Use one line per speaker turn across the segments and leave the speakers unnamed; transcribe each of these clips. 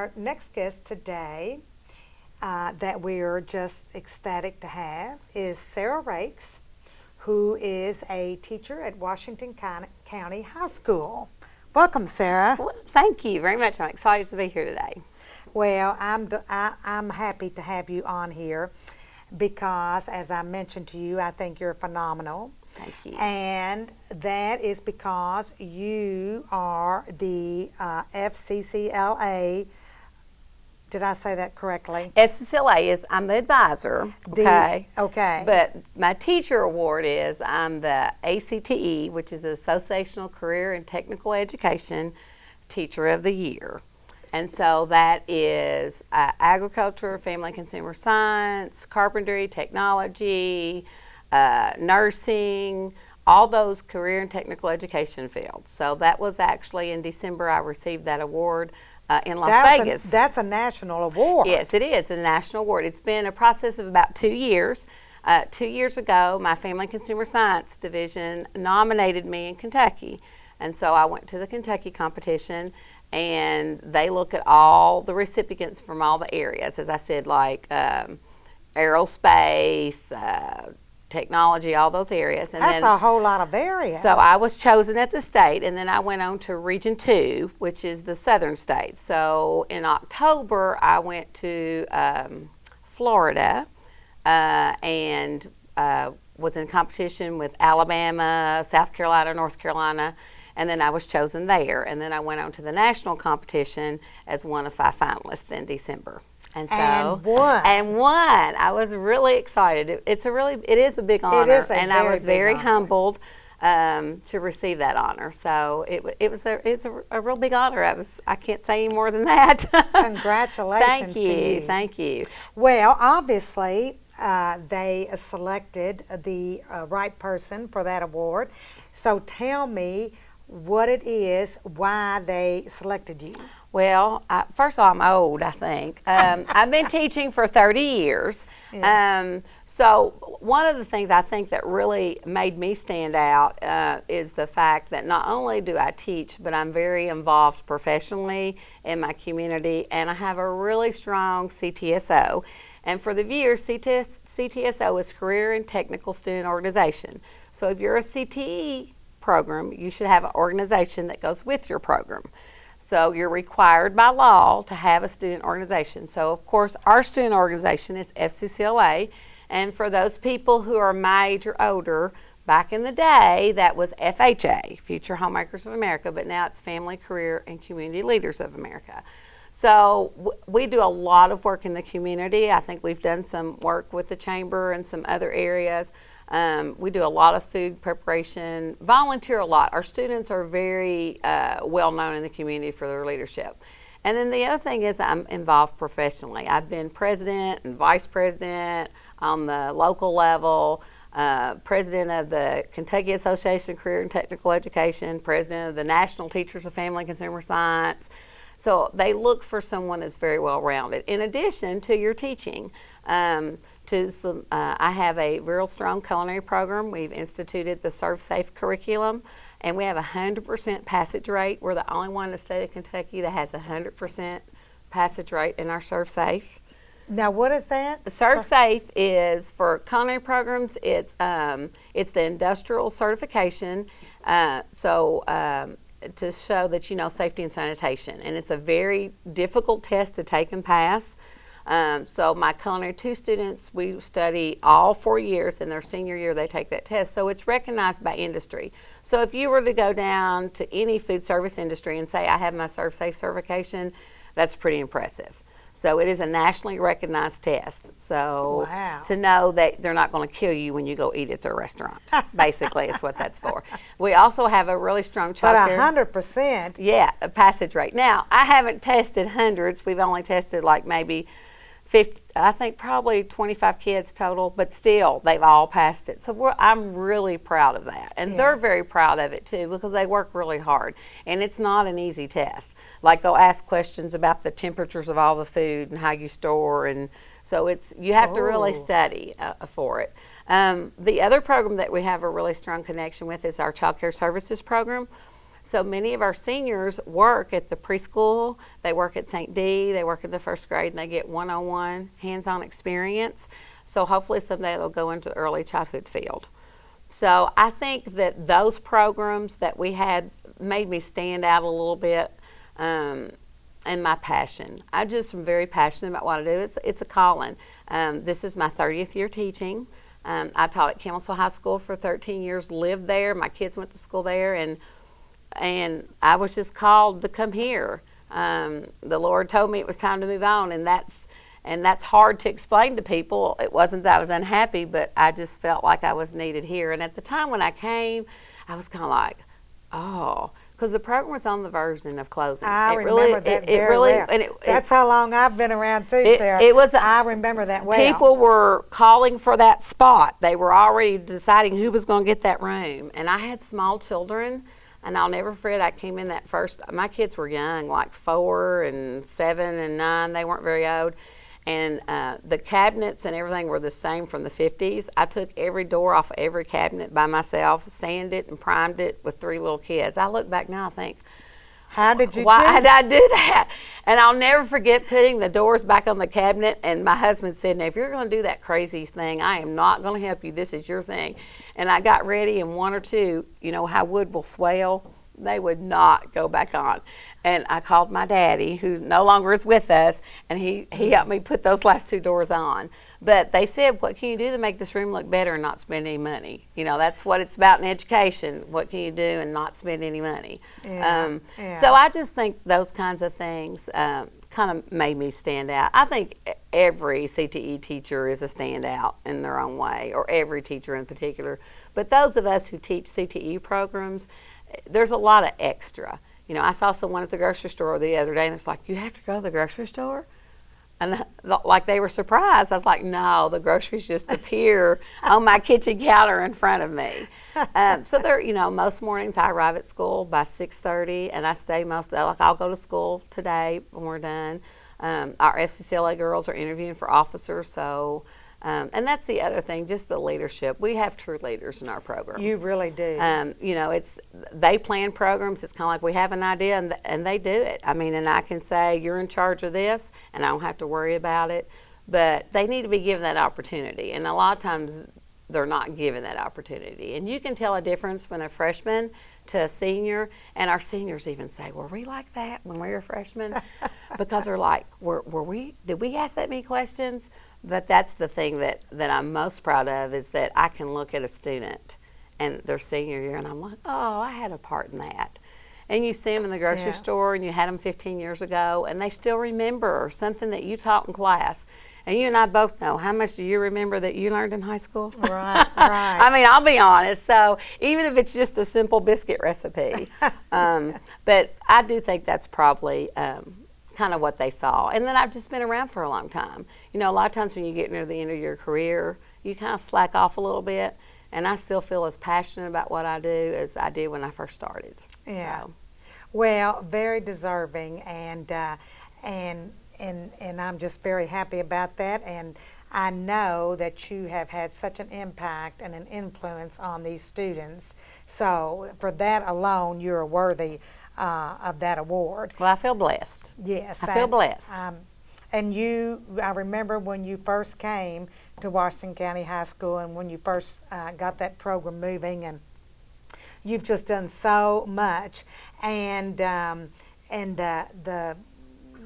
our next guest today that we're just ecstatic to have is Sarah Rakes, who is a teacher at Washington County High School. Welcome, Sarah.
Well, thank you very much. I'm excited to be here today.
Well, I'm happy to have you on here because, as I mentioned to you, I think you're phenomenal.
Thank you.
And that is because you are the FCCLA. Did I say that correctly?
FCCLA is, I'm the advisor, okay?
Okay.
But my teacher award is, I'm the ACTE, which is the Associational Career and Technical Education Teacher of the Year. And so that is agriculture, family and consumer science, carpentry, technology, nursing, all those career and technical education fields. So that was actually in December I received that award in Las Vegas.
That's a national award.
Yes, it is a national award. It's been a process of about 2 years. 2 years ago, my Family and Consumer Science Division nominated me in Kentucky. And so I went to the Kentucky competition, and they look at all the recipients from all the areas, as I said, like aerospace, technology, all those areas. And
that's a whole lot of areas.
So I was chosen at the state, and then I went on to Region 2, which is the southern state. So in October, I went to Florida and was in competition with Alabama, South Carolina, North Carolina, and then I was chosen there. And then I went on to the national competition as one of 5 finalists in December. And
won.
I was really excited. It is a big honor.
It is a
and I was very
honor.
humbled to receive that honor. So it was a real big honor. I can't say any more than that.
Congratulations
Thank you.
to you.
Thank you.
Well, obviously, they selected the right person for that award. So tell me what it is, why they selected you.
Well, first of all, I'm old, I think. I've been teaching for 30 years.
Yeah.
So one of the things I think that really made me stand out is the fact that not only do I teach, but I'm very involved professionally in my community, and I have a really strong CTSO. And for the viewers, CTSO is Career and Technical Student Organization. So if you're a CTE program, you should have an organization that goes with your program. So you're required by law to have a student organization. So of course our student organization is FCCLA, and for those people who are my age or older, back in the day that was FHA, Future Homemakers of America, but now it's Family, Career, and Community Leaders of America. So we do a lot of work in the community. I think we've done some work with the chamber and some other areas. We do a lot of food preparation, volunteer a lot. Our students are very well known in the community for their leadership. And then the other thing is I'm involved professionally. I've been president and vice president on the local level, president of the Kentucky Association of Career and Technical Education, president of the National Teachers of Family and Consumer Science. So they look for someone that's very well-rounded. In addition to your teaching, I have a real strong culinary program. We've instituted the Serve Safe curriculum, and we have a 100% passage rate. We're the only one in the state of Kentucky that has a 100% passage rate in our Serve Safe.
Now, what is that?
The Serve Safe is for culinary programs. It's the industrial certification. To show that you know safety and sanitation, and it's a very difficult test to take and pass. So my Culinary 2 students, we study all 4 years. In their senior year they take that test, so it's recognized by industry. So if you were to go down to any food service industry and say I have my Serve Safe certification, that's pretty impressive. So it is a nationally recognized test. So
wow.
To know that they're not going to kill you when you go eat at their restaurant, basically is what that's for. We also have a really strong child care.
But 100%?
Yeah, a passage rate. Now, I haven't tested hundreds. We've only tested like maybe 50, I think probably 25 kids total, but still, they've all passed it. So I'm really proud of that. And they're very proud of it too, because they work really hard. And it's not an easy test. Like they'll ask questions about the temperatures of all the food and how you store, and so you have to really study for it. The other program that we have a really strong connection with is our Child Care Services program. So many of our seniors work at the preschool, they work at St. D, they work in the first grade, and they get one-on-one hands-on experience. So hopefully someday they'll go into the early childhood field. So I think that those programs that we had made me stand out a little bit, and my passion. I just am very passionate about what I do. It's a calling. This is my 30th year teaching. I taught at Campbellsville High School for 13 years, lived there. My kids went to school there, and I was just called to come here. The Lord told me it was time to move on, and that's hard to explain to people. It wasn't that I was unhappy, but I just felt like I was needed here. And at the time when I came, I was kind of like, oh, because the program was on the version of closing.
I remember that very well. And that's how long I've been around too, Sarah. I remember that well.
People were calling for that spot. They were already deciding who was going to get that room. And I had small children, and I'll never forget, I came in that first, my kids were young, like 4 and 7 and 9. They weren't very old. And the cabinets and everything were the same from the 50s. I took every door off of every cabinet by myself, sanded it and primed it with 3 little kids. I look back now and think,
how did you
why did I do that? And I'll never forget putting the doors back on the cabinet, and my husband said, now if you're going to do that crazy thing, I am not going to help you. This is your thing. And I got ready, and 1 or 2, you know how wood will swell? They would not go back on. And I called my daddy, who no longer is with us, and he helped me put those last 2 doors on. But they said, what can you do to make this room look better and not spend any money? You know, that's what it's about in education. What can you do and not spend any money?
Yeah,
So I just think those kinds of things kind of made me stand out. I think every CTE teacher is a standout in their own way, or every teacher in particular. But those of us who teach CTE programs, there's a lot of extra. You know, I saw someone at the grocery store the other day, and it's like, you have to go to the grocery store? And like they were surprised. I was like, no, the groceries just appear on my kitchen counter in front of me. So there, you know, most mornings I arrive at school by 6:30, and I stay like I'll go to school today when we're done. Our FCCLA girls are interviewing for officers, so and that's the other thing, just the leadership. We have true leaders in our program.
You really do.
You know, they plan programs. It's kind of like we have an idea, and they do it. I mean, and I can say, you're in charge of this, and I don't have to worry about it. But they need to be given that opportunity. And a lot of times, they're not given that opportunity. And you can tell a difference from a freshman to a senior. And our seniors even say, were we like that when we were freshmen? Because they're like, did we ask that many questions? But that's the thing that I'm most proud of, is that I can look at a student and their senior year, and I'm like, oh, I had a part in that. And you see them in the grocery store, and you had them 15 years ago, and they still remember something that you taught in class. And you and I both know, how much do you remember that you learned in high school?
Right, right.
I mean, I'll be honest. So even if it's just a simple biscuit recipe. But I do think that's probably kind of what they saw. And then I've just been around for a long time. You know, a lot of times when you get near the end of your career, you kind of slack off a little bit. And I still feel as passionate about what I do as I did when I first started.
Yeah.
So.
Well, very deserving, and I'm just very happy about that. And I know that you have had such an impact and an influence on these students. So for that alone, you're worthy of that award.
Well, I feel blessed.
Yes.
I feel blessed.
And I remember when you first came to Washington County High School, and when you first got that program moving, and you've just done so much, and the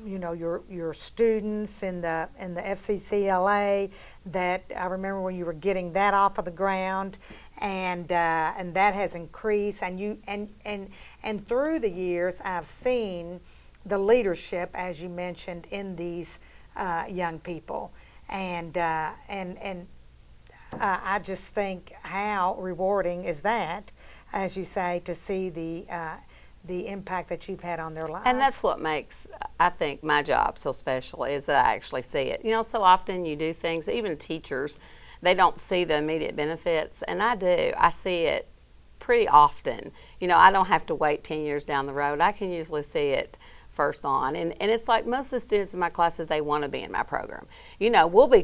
you know, your students in the FCCLA, that I remember when you were getting that off of the ground, and that has increased, and you and through the years I've seen the leadership, as you mentioned, in these young people, and I just think how rewarding is that, as you say, to see the impact that you've had on their lives.
And that's what makes, I think, my job so special, is that I actually see it. You know, so often you do things, even teachers, they don't see the immediate benefits, and I do. I see it pretty often. You know, I don't have to wait 10 years down the road. I can usually see it first on, and it's like most of the students in my classes, they want to be in my program. You know, we'll be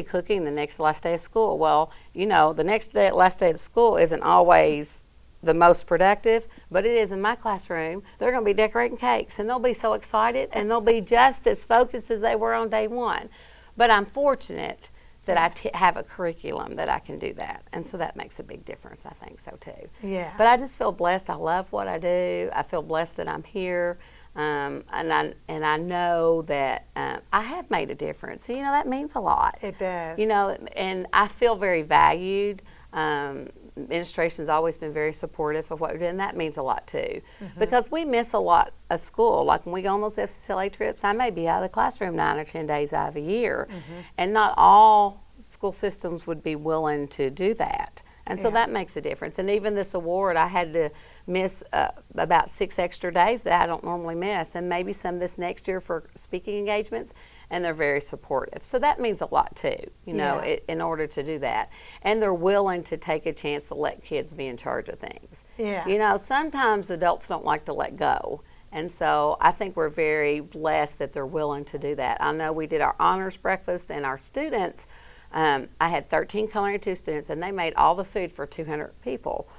cooking the next last day of school. Well, you know, the next last day of school isn't always the most productive, but it is in my classroom. They're going to be decorating cakes, and they'll be so excited, and they'll be just as focused as they were on day one. But I'm fortunate that I have a curriculum that I can do that, and so that makes a big difference. I think so too.
Yeah.
But I just feel blessed. I love what I do. I feel blessed that I'm here, and I know that I have made a difference. You know, that means a lot.
It does.
You know, and I feel very valued. Administration's always been very supportive of what we're doing. That means a lot too, because we miss a lot of school. Like when we go on those FCCLA trips, I may be out of the classroom 9 or 10 days out of a year, and not all school systems would be willing to do that. And so that makes a difference. And even this award, I had to miss about 6 extra days that I don't normally miss, and maybe some this next year for speaking engagements, and they're very supportive. So that means a lot too, you know, in order to do that. And they're willing to take a chance to let kids be in charge of things.
Yeah.
You know, sometimes adults don't like to let go. And so I think we're very blessed that they're willing to do that. I know we did our honors breakfast, and our students, I had 13 Culinary 2 students, and they made all the food for 200 people.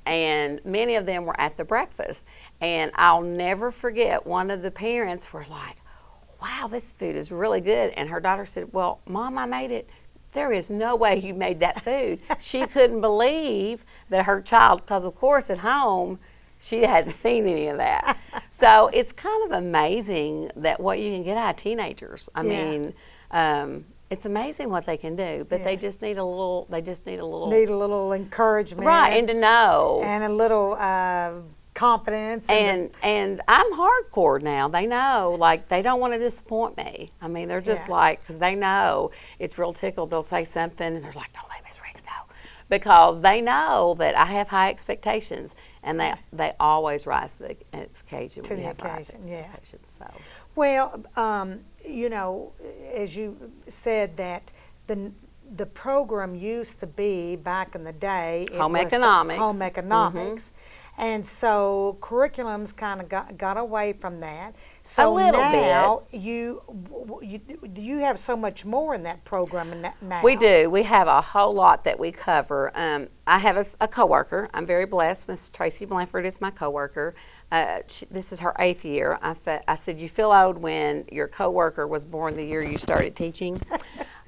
And many of them were at the breakfast. And I'll never forget, one of the parents were like, wow, this food is really good. And her daughter said, well, Mom, I made it. There is no way you made that food. She couldn't believe that her child, because of course at home, she hadn't seen any of that. So it's kind of amazing that what you can get out of teenagers. I mean, it's amazing what they can do, but they just need a little,
Need a little encouragement.
right, and to know.
And a little confidence.
And I'm hardcore now. They know, like, they don't want to disappoint me. I mean, they're just like, because they know it's real tickled. They'll say something, and they're like, don't let Miss Riggs know. Because they know that I have high expectations, and they always rise to the occasion when you have high expectations. So.
Well, you know, as you said that the program used to be back in the day
Home economics.
Home economics. And so curriculums kind of got away from that. So
a little
now you have so much more in that program now.
We do. We have a whole lot that we cover. I have a coworker. I'm very blessed. Miss Tracy Blanford is my coworker. This is her 8th year. I said, you feel old when your coworker was born the year you started teaching.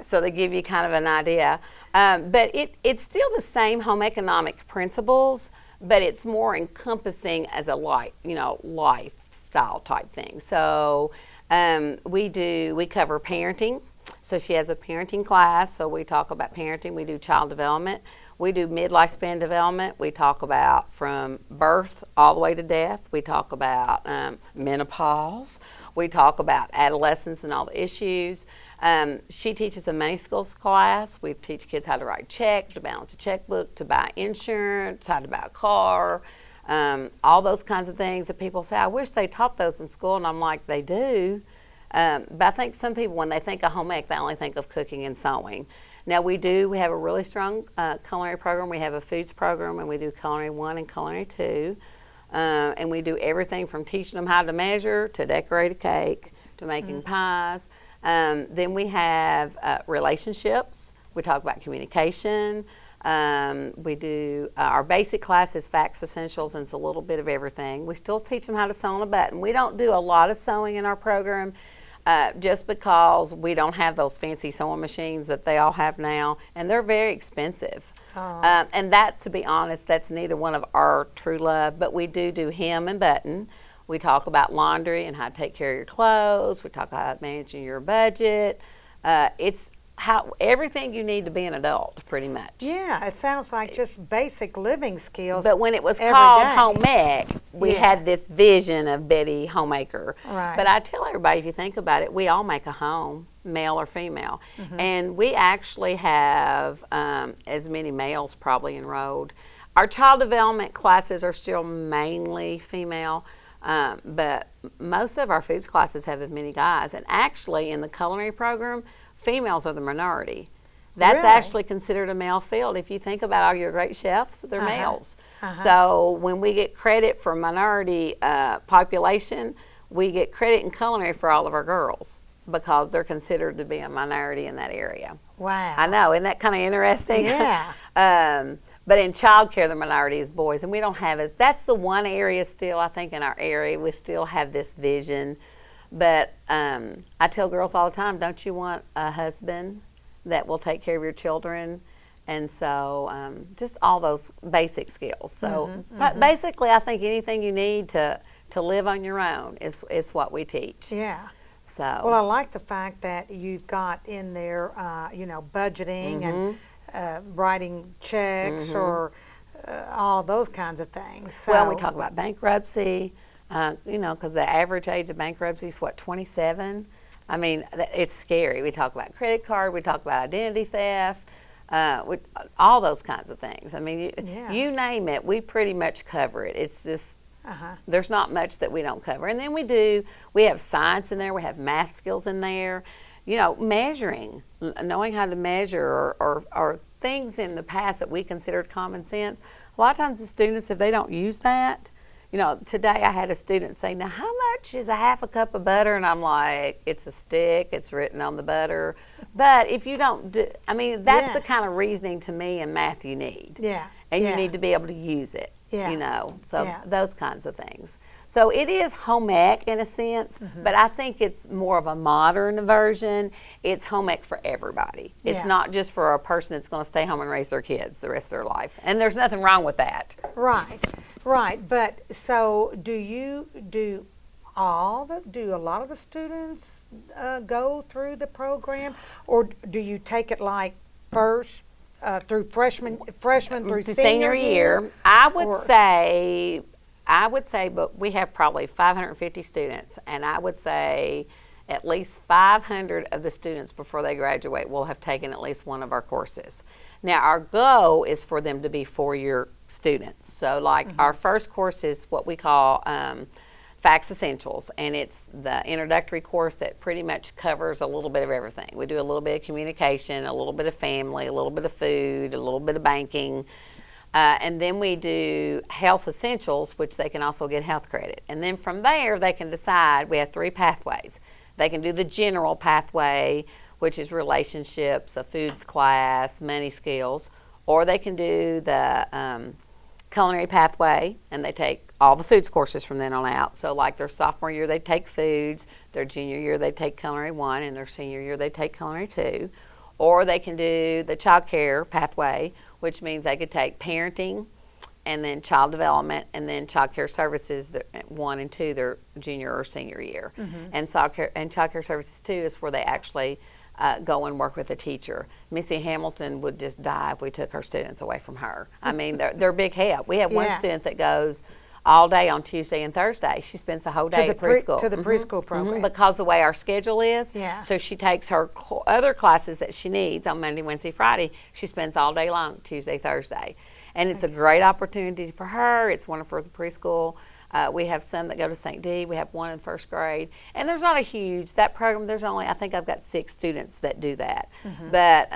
So they give you kind of an idea. But it's still the same home economic principles, but it's more encompassing as a lifestyle type thing. So we cover parenting. So she has a parenting class. So we talk about parenting. We do child development. We do midlife span development. We talk about from birth all the way to death. We talk about menopause. We talk about adolescence and all the issues. She teaches a money skills class. We teach kids how to write checks, to balance a checkbook, to buy insurance, how to buy a car, all those kinds of things that people say, I wish they taught those in school, and I'm like, they do. But I think some people, when they think of home ec, they only think of cooking and sewing. Now we have a really strong culinary program. We have a foods program, and we do Culinary 1 and Culinary 2. And we do everything from teaching them how to measure, to decorate a cake, to making pies. Then we have relationships. We talk about communication. We do our basic class is facts essentials, and it's a little bit of everything. We still teach them how to sew on a button. We don't do a lot of sewing in our program just because we don't have those fancy sewing machines that they all have now, and they're very expensive. And that, to be honest, that's neither one of our true love, but we do hem and button. We talk about laundry and how to take care of your clothes. We talk about managing your budget. It's everything you need to be an adult, pretty much.
Yeah, it sounds like just basic living skills.
But when it was called
day.
Home Ec, we had this vision of Betty Homemaker.
Right.
But I tell everybody, if you think about it, we all make a home, male or female. And we actually have as many males probably enrolled. Our child development classes are still mainly female. But most of our foods classes have as many guys. And actually, in the culinary program, females are the minority. That's
Really?
actually considered a male field. If you think about all your great chefs, they're males. So when we get credit for minority population, we get credit in culinary for all of our girls because they're considered to be a minority in that area.
Wow.
I know, isn't that kind of interesting?
Yeah.
But in child care, the minority is boys, and we don't have it. That's the one area still, I think, in our area, we still have this vision. But I tell girls all the time, don't you want a husband that will take care of your children? And so just all those basic skills. So but basically, I think anything you need to live on your own is what we teach.
Yeah.
So
Well, I like the fact that you've got in there, budgeting and writing checks or all those kinds of things. So,
well, we talk about bankruptcy, because the average age of bankruptcy is, 27? I mean, it's scary. We talk about credit card, we talk about identity theft, all those kinds of things. I mean, you name it, we pretty much cover it. It's just, there's not much that we don't cover. And then we have science in there, we have math skills in there, measuring, knowing how to measure or things in the past that we considered common sense. A lot of times the students, if they don't use that, today I had a student say, now how much is a half a cup of butter? And I'm like, it's a stick, it's written on the butter. But if you don't that's the kind of reasoning to me in math you need.
Yeah.
And you need to be able to use it.
Yeah.
Those kinds of things. So it is home ec in a sense, but I think it's more of a modern version. It's home ec for everybody. It's not just for a person that's going to stay home and raise their kids the rest of their life. And there's nothing wrong with that.
Right. But so do a lot of the students go through the program, or do you take it like first through freshman through senior year?
I would say, but we have probably 550 students, and I would say at least 500 of the students before they graduate will have taken at least one of our courses. Now, our goal is for them to be 4-year students. So, like, our first course is what we call Facts Essentials, and it's the introductory course that pretty much covers a little bit of everything. We do a little bit of communication, a little bit of family, a little bit of food, a little bit of banking. And then we do health essentials, which they can also get health credit. And then from there, they can decide. We have 3 pathways. They can do the general pathway, which is relationships, a foods class, money skills, or they can do the culinary pathway, and they take all the foods courses from then on out. So like their sophomore year, they take foods, their junior year, they take culinary 1, and their senior year, they take culinary 2. Or they can do the child care pathway, which means they could take parenting and then child development and then child care services 1 and 2 their junior or senior year. And child care services 2 is where they actually go and work with a teacher. Missy Hamilton would just die if we took her students away from her. I mean, they're a big help. We have one student that goes all day on Tuesday and Thursday. She spends the whole day at preschool.
To the preschool program.
Because the way our schedule is.
Yeah.
So she takes her other classes that she needs on Monday, Wednesday, Friday. She spends all day long, Tuesday, Thursday. And it's a great opportunity for her. It's wonderful for the preschool. We have some that go to St. D. We have 1 in 1st grade. And there's not a huge, that program, there's only, I think I've got 6 students that do that. But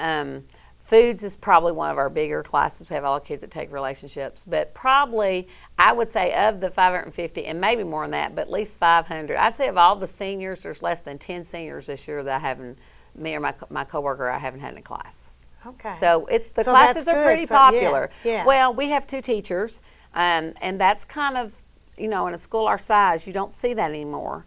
foods is probably one of our bigger classes. We have all the kids that take relationships. But probably, I would say of the 550, and maybe more than that, but at least 500. I'd say of all the seniors, there's less than 10 seniors this year that I haven't, me or my coworker, I haven't had in a class.
Okay.
So the classes are pretty popular.
Yeah.
Well, we have 2 teachers, and that's kind of, in a school our size, you don't see that anymore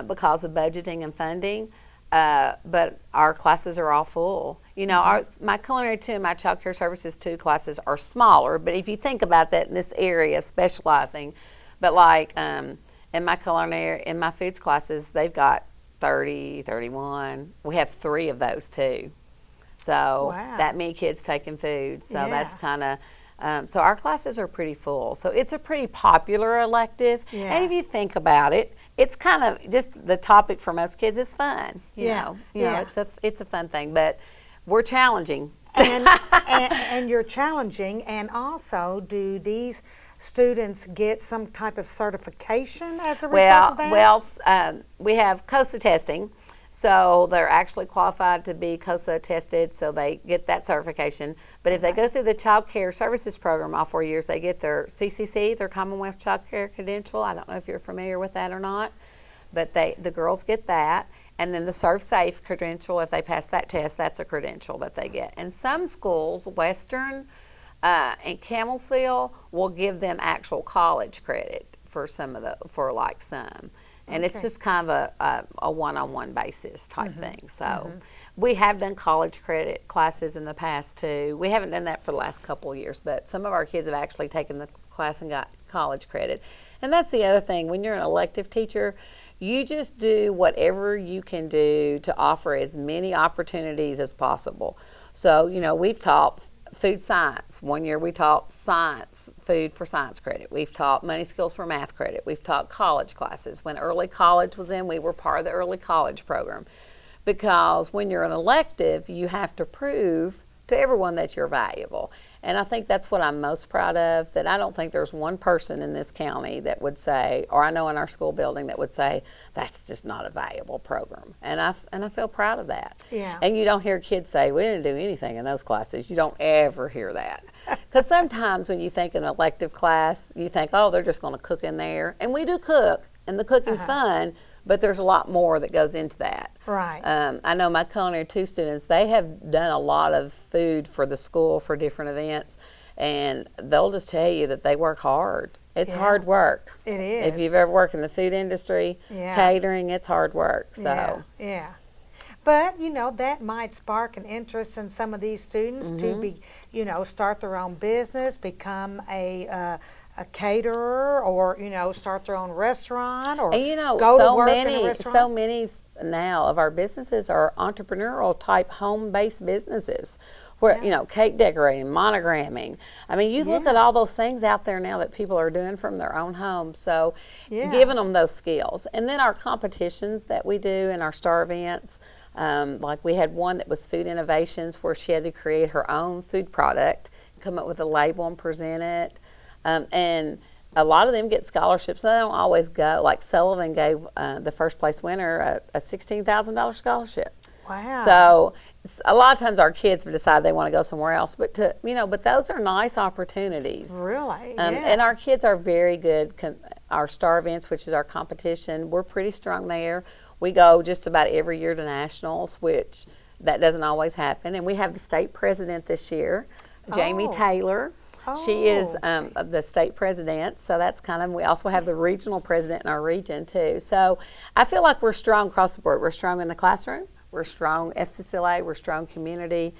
because of budgeting and funding. But our classes are all full. My culinary 2 and my child care services 2 classes are smaller, but if you think about that in this area, specializing, but like in my foods classes, they've got 30, 31. We have 3 of those too. So that many kids taking food. So that's kind of, so our classes are pretty full. So it's a pretty popular elective.
Yeah.
And if you think about it, it's kind of just the topic for most kids is fun. You know, it's a fun thing, but we're challenging.
And you're challenging, and also do these students get some type of certification as a result of that?
Well, we have COSA testing. So they're actually qualified to be COSA tested, so they get that certification. But if they go through the Child Care Services Program all 4 years, they get their CCC, their Commonwealth Child Care Credential. I don't know if you're familiar with that or not, but the girls get that. And then the ServSafe credential, if they pass that test, that's a credential that they get. And some schools, Western in Camelsville, we'll give them actual college credit for some. And it's
Okay.
just kind of a one-on-one basis type thing. So we have done college credit classes in the past too. We haven't done that for the last couple of years, but some of our kids have actually taken the class and got college credit. And that's the other thing. When you're an elective teacher, you just do whatever you can do to offer as many opportunities as possible. So, we've taught food science. One year we taught science, food for science credit. We've taught money skills for math credit. We've taught college classes. When early college was in, we were part of the early college program. Because when you're an elective, you have to prove to everyone that you're valuable. And I think that's what I'm most proud of, that I don't think there's one person in this county that would say, or I know in our school building that would say, that's just not a valuable program. And I feel proud of that.
Yeah.
And you don't hear kids say, we didn't do anything in those classes. You don't ever hear that. Because sometimes when you think an elective class, you think, oh, they're just going to cook in there. And we do cook, and the cooking's fun, but there's a lot more that goes into that.
Right.
I know my Culinary 2 students, they have done a lot of food for the school for different events, and they'll just tell you that they work hard. It's
Yeah.
hard work.
It is.
If you've ever worked in the food industry,
Yeah.
catering, it's hard work. So
Yeah. But, that might spark an interest in some of these students to be, start their own business, become a caterer, or, start their own restaurant, or
and
go to
so
work in a
many
restaurant.
now of our businesses are entrepreneurial type home-based businesses where cake decorating, monogramming. I mean, you look
Yeah.
at all those things out there now that people are doing from their own homes. So
Yeah.
giving them those skills. And then our competitions that we do and our star events, like we had one that was food innovations, where she had to create her own food product, come up with a label and present it. And a lot of them get scholarships. They don't always go. Like Sullivan gave the first place winner a $16,000 scholarship.
Wow.
So a lot of times our kids have decided they want to go somewhere else. But but those are nice opportunities.
Really?
And our kids are very good. Our star events, which is our competition, we're pretty strong there. We go just about every year to nationals, which that doesn't always happen. And we have the state president this year, Jamie
Oh.
Taylor. She is
Oh.
the state president, so that's we also have the regional president in our region too. So I feel like we're strong across the board. We're strong in the classroom, we're strong FCCLA, we're strong community.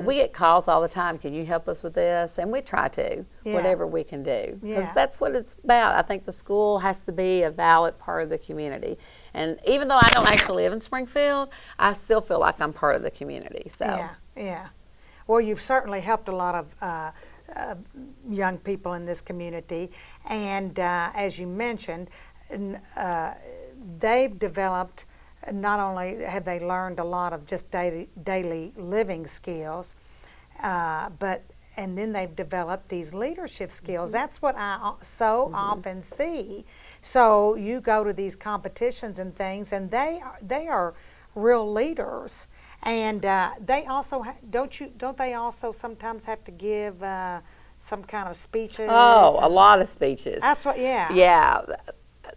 We get calls all the time, can you help us with this? And we try to,
Yeah.
whatever we can do. Because
Yeah.
that's what it's about. I think the school has to be a valid part of the community. And even though I don't actually live in Springfield, I still feel like I'm part of the community. So.
Yeah. Well, you've certainly helped a lot of young people in this community, and as you mentioned, they've developed. Not only have they learned a lot of just daily living skills, and then they've developed these leadership skills. That's what I so often see. So you go to these competitions and things, and they are real leaders. And they also don't they also sometimes have to give some kind of speeches?
Oh, a lot of speeches.
That's what. Yeah.
Yeah,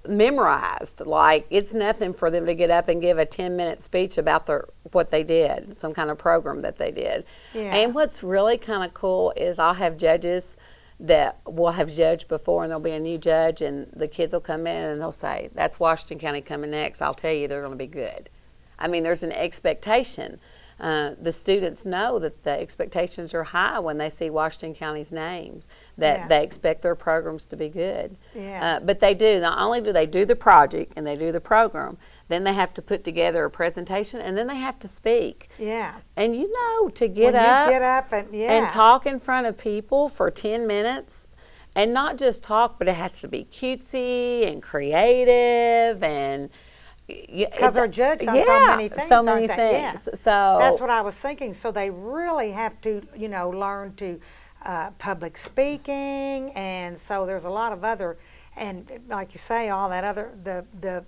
memorized. Like it's nothing for them to get up and give a 10-minute speech about what they did, some kind of program that they did.
Yeah.
And what's really kind of cool is I'll have judges that will have judged before, and there'll be a new judge, and the kids will come in and they'll say, "That's Washington County coming next. I'll tell you, they're going to be good." I mean, there's an expectation. The students know that the expectations are high when they see Washington County's names, that
Yeah.
they expect their programs to be good.
Yeah.
But they do. Not only do they do the project and they do the program, then they have to put together a presentation, and then they have to speak.
Yeah.
And to
When
get up,
you get up and
talk in front of people for 10 minutes, and not just talk, but it has to be cutesy and creative and
because they're judged on so many things.
so many
aren't they?
things.
Yeah.
So
That's what I was thinking. So they really have to, learn to public speaking, and so there's a lot of other, and like you say, all that other the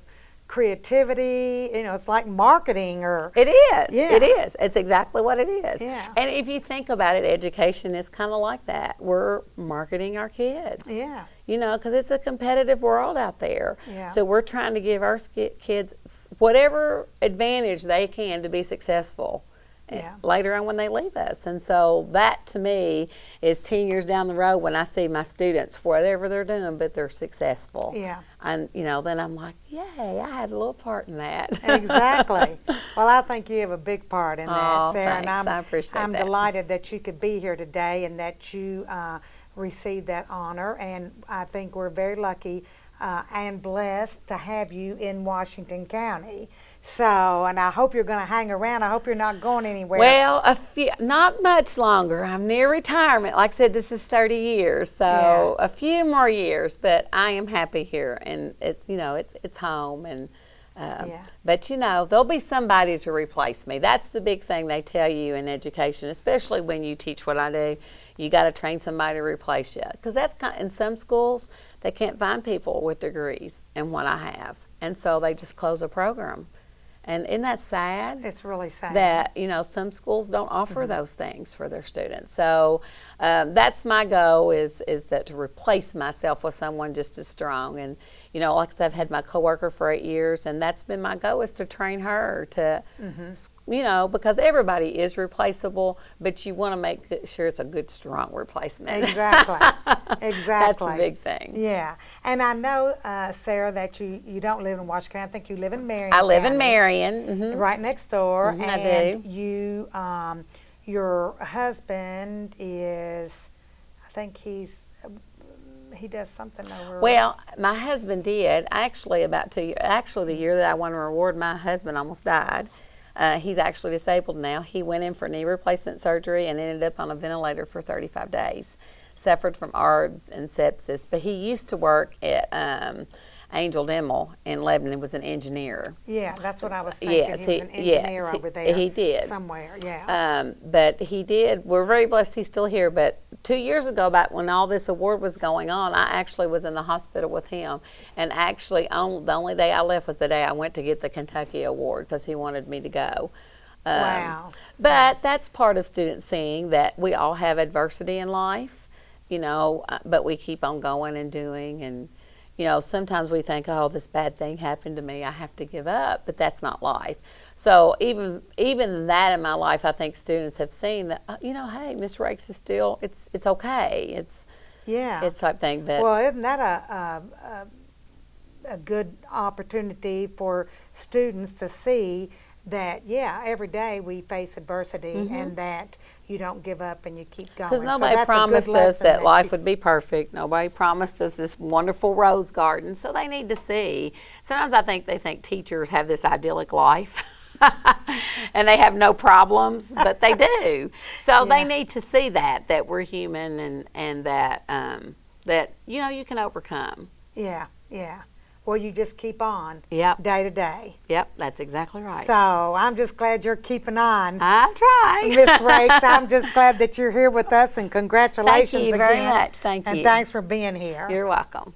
creativity. It's like marketing or.
it is.
Yeah.
It is. It's exactly what it is.
Yeah.
And if you think about it, education is kind of like that. We're marketing our kids.
Yeah.
Because it's a competitive world out there.
Yeah.
So we're trying to give our kids whatever advantage they can to be successful.
Yeah.
later on when they leave us. And so that to me is 10 years down the road when I see my students, whatever they're doing, but they're successful.
Yeah.
And, then I'm like, yay, I had a little part in that.
Exactly. Well, I think you have a big part in that,
Oh,
Sarah.
thanks.
And
I appreciate
I'm
that.
delighted that you could be here today and that you received that honor. And I think we're very lucky and blessed to have you in Washington County. So, and I hope you're going to hang around. I hope you're not going anywhere.
Well, not much longer. I'm near retirement. Like I said, this is 30 years, so
Yeah.
a few more years. But I am happy here, and it's home. And
Yeah.
but there'll be somebody to replace me. That's the big thing they tell you in education, especially when you teach what I do. You got to train somebody to replace you, because that's in some schools they can't find people with degrees in what I have, and so they just close a program. And isn't that sad?
It's really sad.
That some schools don't offer those things for their students. So that's my goal is that to replace myself with someone just as strong. And like I said, I've had my coworker for 8 years, and that's been my goal, is to train her to because everybody is replaceable, but you want to make sure it's a good, strong replacement.
Exactly. Exactly.
That's the big thing.
Yeah. And I know, Sarah, that you don't live in Washington. I think you live in Marion.
I live in
County,
Marion. Mm-hmm.
right next door.
Mhm, I
and
do.
you, your husband is, I think he does something over.
Well, my husband did. Actually, about 2 years. Actually, the year that I won an award, my husband almost died. He's actually disabled now. He went in for knee replacement surgery and ended up on a ventilator for 35 days. Suffered from ARDS and sepsis. But he used to work at Angel Dimmel in Lebanon, was an engineer.
Yeah, that's what I was thinking.
Yes,
he was an engineer over there.
he did.
Somewhere, yeah.
But he did. We're very blessed he's still here. But 2 years ago, about when all this award was going on, I actually was in the hospital with him. And actually, the only day I left was the day I went to get the Kentucky award, because he wanted me to go.
Wow.
But that's part of students seeing that we all have adversity in life, but we keep on going and doing. And sometimes we think, oh, this bad thing happened to me, I have to give up, but that's not life. So even that in my life, I think students have seen that, hey, Miss Rakes is still, it's okay. It's type thing. But
well, isn't that a good opportunity for students to see that, every day we face adversity and that you don't give up and you keep going.
because
So
nobody
that's a good
promised us
lesson
that life
you-
would be perfect. Nobody promised us this wonderful rose garden. So they need to see. Sometimes I think they think teachers have this idyllic life. And they have no problems, but they do. So they need to see that we're human and that you can overcome.
Yeah, yeah. Well, you just keep on
Yep.
day to day.
Yep, that's exactly right.
So I'm just glad you're keeping on.
I'm trying.
Miss Rakes, I'm just glad that you're here with us, and congratulations
Thank you
again.
very much. Thank
And
you.
thanks for being here.
You're welcome.